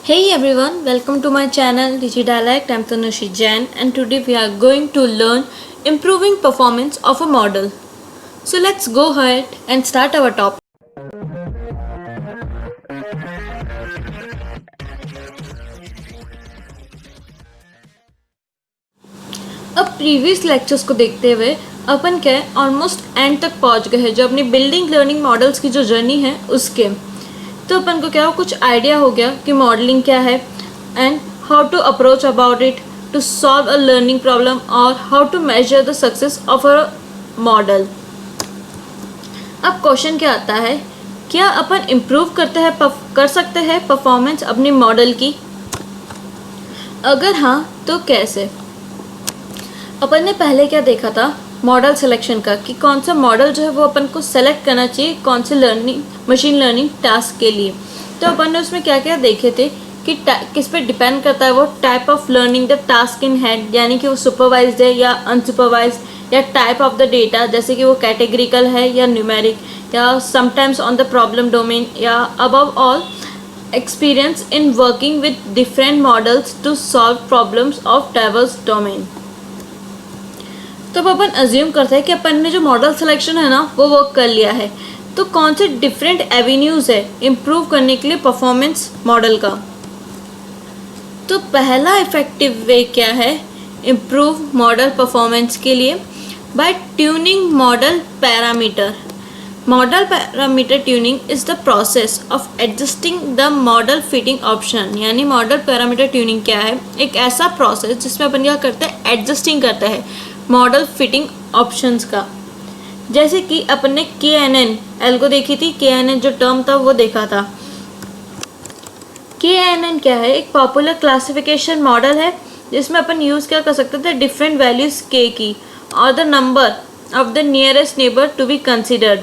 Hey everyone, welcome to my channel DigiDialect. I'm Tanushi Jain and today we are going to learn improving performance of a model. So let's go ahead and start our topic. अब previous lectures को देखते हुए अपन क्या है almost and तक पहुंच गए हैं जो अपनी बिल्डिंग लर्निंग मॉडल्स की जो जर्नी है उसके। तो अपन को क्या हो कुछ आइडिया हो गया कि मॉडलिंग क्या है and how to approach about it to solve a learning problem और how to measure the success of a model. अब क्वेश्चन क्या आता है, क्या अपन इम्प्रूव कर सकते हैं परफॉर्मेंस अपनी मॉडल की? अगर हाँ तो कैसे? अपन ने पहले क्या देखा था मॉडल सिलेक्शन का कि कौन सा मॉडल जो है वो अपन को सेलेक्ट करना चाहिए कौन से मशीन लर्निंग टास्क के लिए। तो अपन ने उसमें क्या क्या देखे थे कि किस पे डिपेंड करता है वो type of learning the task in hand, यानी कि वो सुपरवाइज्ड है या अनसुपरवाइज्ड, या टाइप ऑफ द डेटा जैसे कि वो कैटेगरिकल है या न्यूमेरिक या sometimes on the problem domain, या above all experience in working with different models to solve problems of diverse domain. तो अब अपन अज्यूम करते हैं कि अपन ने जो मॉडल सिलेक्शन है ना वो वर्क कर लिया है, तो कौन से डिफरेंट एवेन्यूज़ है इम्प्रूव करने के लिए परफॉर्मेंस मॉडल का। तो पहला इफेक्टिव वे क्या है इम्प्रूव मॉडल परफॉर्मेंस के लिए? By tuning model parameter. Model parameter tuning is the process of adjusting the model fitting option. यानी मॉडल पैरामीटर ट्यूनिंग क्या है, एक ऐसा प्रोसेस जिसमें अपन क्या करते हैं एडजस्टिंग करते हैं मॉडल फिटिंग ऑप्शंस का। जैसे कि अपन ने KNN एल्गो देखी थी, KNN जो टर्म था वो देखा था। KNN क्या है, एक पॉपुलर क्लासिफिकेशन मॉडल है जिसमें अपन यूज़ क्या कर सकते थे डिफरेंट वैल्यूज K की और the number of the nearest neighbor to be considered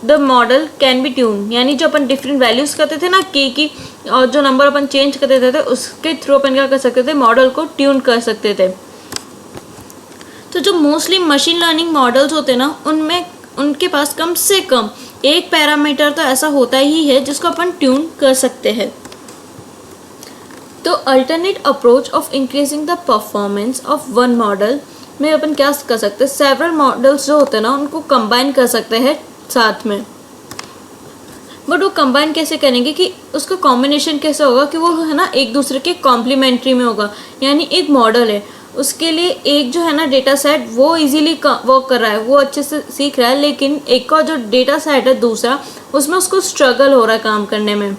the model can be tune. यानी जो अपन डिफरेंट वैल्यूज करते थे ना K की और जो नंबर अपन चेंज करते थे उसके थ्रू अपन क्या कर सकते थे मॉडल को ट्यून कर सकते थे। तो जो मोस्टली मशीन लर्निंग मॉडल्स होते हैं ना उनमें उनके पास कम से कम एक पैरामीटर तो ऐसा होता ही है जिसको अपन ट्यून कर सकते हैं। तो alternate approach of increasing the performance of one model में अपन क्या कर सकते हैं, सेवरल मॉडल्स जो होते हैं ना उनको कंबाइन कर सकते हैं साथ में। बट वो कंबाइन कैसे करेंगे कि उसका कॉम्बिनेशन कैसे होगा कि वो है ना एक दूसरे के कॉम्प्लीमेंट्री में होगा। यानी एक मॉडल है उसके लिए एक जो है ना डेटा सेट वो इजीली वर्क कर रहा है, वो अच्छे से सीख रहा है, लेकिन एक का जो डेटा सेट है दूसरा उसमें उसको स्ट्रगल हो रहा है काम करने में।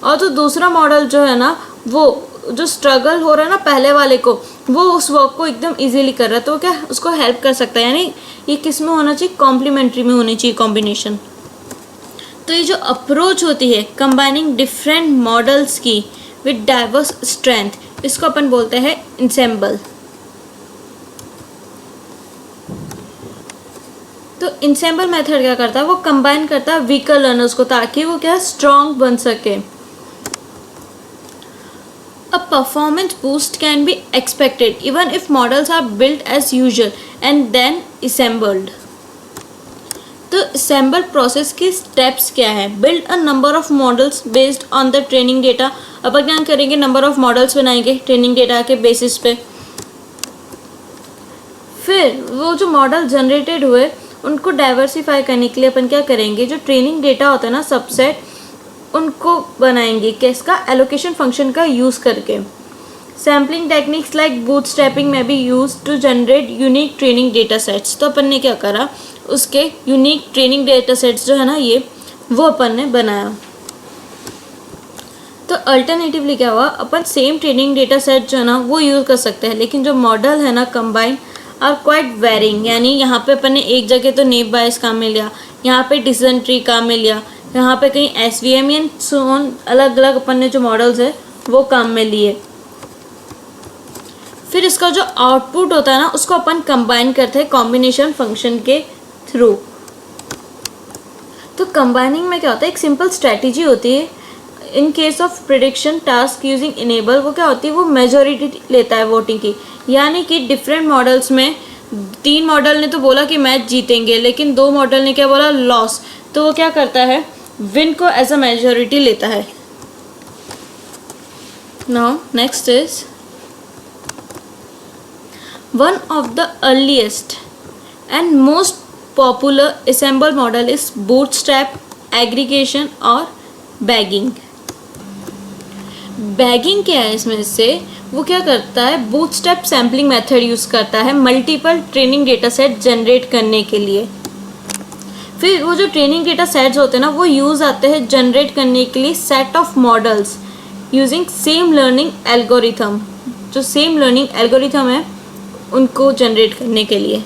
और जो दूसरा मॉडल जो है ना वो जो स्ट्रगल हो रहा है ना पहले वाले को, वो उस वर्क को एकदम इजीली कर रहा है, तो क्या उसको हेल्प कर सकता है। यानी ये किस में होना चाहिए, कॉम्प्लीमेंट्री में होनी चाहिए कॉम्बिनेशन। तो ये जो अप्रोच होती है कंबाइनिंग डिफरेंट मॉडल्स की विद डाइवर्स स्ट्रेंथ, इसको अपन बोलते हैं इंसेम्बल। तो इंसेम्बल मेथड क्या करता है, वो कंबाइन करता है वीकर लर्नर्स को ताकि वो क्या स्ट्रॉन्ग बन सके। A performance boost can be expected even if models are built as usual and then assembled. तो assemble process की steps क्या है? Build a number of models based on the training data. अब क्या करेंगे, नंबर ऑफ मॉडल्स बनाएंगे training data के basis पे। फिर वो जो मॉडल जनरेटेड हुए उनको डाइवर्सिफाई करने के लिए अपन क्या करेंगे, जो ट्रेनिंग डेटा होता है ना सबसेट, उनको बनाएंगे किसका, एलोकेशन फंक्शन का यूज़ करके। सैम्पलिंग टेक्निक्स लाइक बूटस्ट्रैपिंग में भी use to generate unique training data sets. तो अपन ने क्या करा, उसके यूनिक ट्रेनिंग डेटा सेट्स जो है ना ये वो अपन ने बनाया। तो अल्टरनेटिवली क्या हुआ, अपन सेम ट्रेनिंग डेटा सेट जो है ना वो यूज़ कर सकते हैं, लेकिन जो मॉडल है ना कंबाइन आर क्वाइट वेरिंग। यानी यहाँ पे अपन ने एक जगह तो नेव बायस काम में लिया, यहाँ पे डिसीजन ट्री काम में लिया, यहाँ पे कहीं SVM एंड सो ऑन, अलग अलग अपन ने जो मॉडल्स है वो काम में लिए। फिर इसका जो आउटपुट होता है ना उसको अपन कंबाइन करते हैं कॉम्बिनेशन फंक्शन के थ्रू। तो कंबाइनिंग में क्या होता है, एक सिंपल स्ट्रेटेजी होती है in case of prediction task using enable. वो क्या होती है, वो मेजॉरिटी लेता है वोटिंग की। यानी कि डिफरेंट मॉडल्स में 3 मॉडल ने तो बोला कि मैच जीतेंगे, लेकिन 2 मॉडल ने क्या बोला, लॉस। तो वो क्या करता है, विन को एज अ मेजॉरिटी लेता है। Now next is one of the earliest and most popular assemble model is bootstrap, aggregation और बैगिंग। बैगिंग क्या है इसमें से, वो क्या करता है, बूटस्ट्रैप सैम्पलिंग मेथड यूज़ करता है multiple training data set generate करने के लिए। फिर वो जो ट्रेनिंग डेटा सेट्स होते हैं ना, वो यूज़ आते हैं जनरेट करने के लिए set of models using same learning algorithm. जो सेम लर्निंग एल्गोरिथम है उनको जनरेट करने के लिए।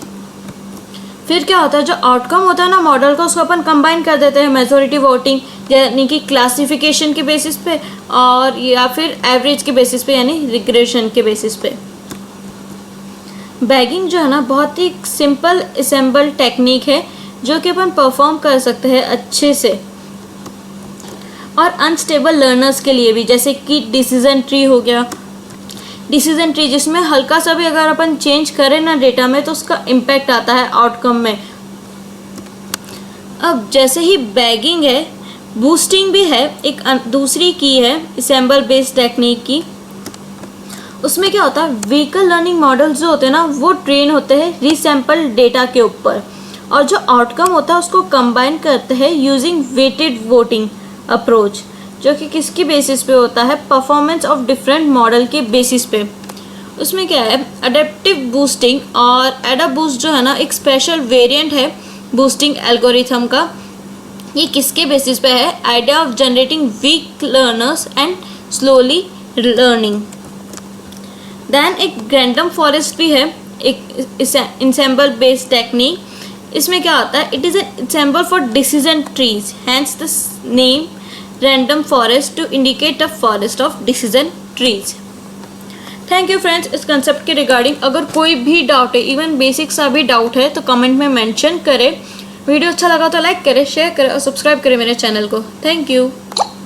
फिर क्या होता है, जो आउटकम होता है ना मॉडल का, उसको अपन कंबाइन कर देते हैं मेजॉरिटी वोटिंग यानी कि क्लासिफिकेशन के बेसिस पे, और या फिर एवरेज के बेसिस पे यानी रिग्रेशन के बेसिस पे। बैगिंग जो है ना बहुत ही सिंपल असेंबल टेक्निक है जो कि अपन परफॉर्म कर सकते हैं अच्छे से, और अनस्टेबल लर्नर्स के लिए भी, जैसे कि डिसीजन ट्री हो गया। डिसीजन ट्री जिसमें हल्का सा भी अगर अपन चेंज करें ना डेटा में तो उसका इम्पैक्ट आता है आउटकम में। अब जैसे ही बैगिंग है, बूस्टिंग भी है, एक दूसरी की है असेंबल बेस्ड टेक्निक की। उसमें क्या होता है, व्हीकल लर्निंग मॉडल्स जो होते हैं ना वो ट्रेन होते हैं रीसैम्पल डेटा के ऊपर, और जो आउटकम होता है उसको कंबाइन करते हैं यूजिंग वेटेड वोटिंग अप्रोच, जो कि किसकी बेसिस पे होता है, परफॉर्मेंस ऑफ डिफरेंट मॉडल के बेसिस पे। उसमें क्या है, अडेप्टिव बूस्टिंग और एडा बूस्ट जो है ना एक स्पेशल वेरिएंट है बूस्टिंग एल्गोरिथम का। ये किसके बेसिस पे है, idea of generating weak learners and slowly learning. Then एक रैंडम फॉरेस्ट भी है, एक इंसेंबल बेस्ड टेक्निक। इसमें क्या होता है, it is an ensemble for decision trees, hence the name random forest to indicate a forest of decision trees. Thank you friends. इस concept के रिगार्डिंग अगर कोई भी डाउट है, इवन बेसिक सा भी डाउट है, तो कमेंट में मेंशन करें। वीडियो अच्छा लगा तो लाइक करें, शेयर करें और सब्सक्राइब करें मेरे चैनल को। Thank you.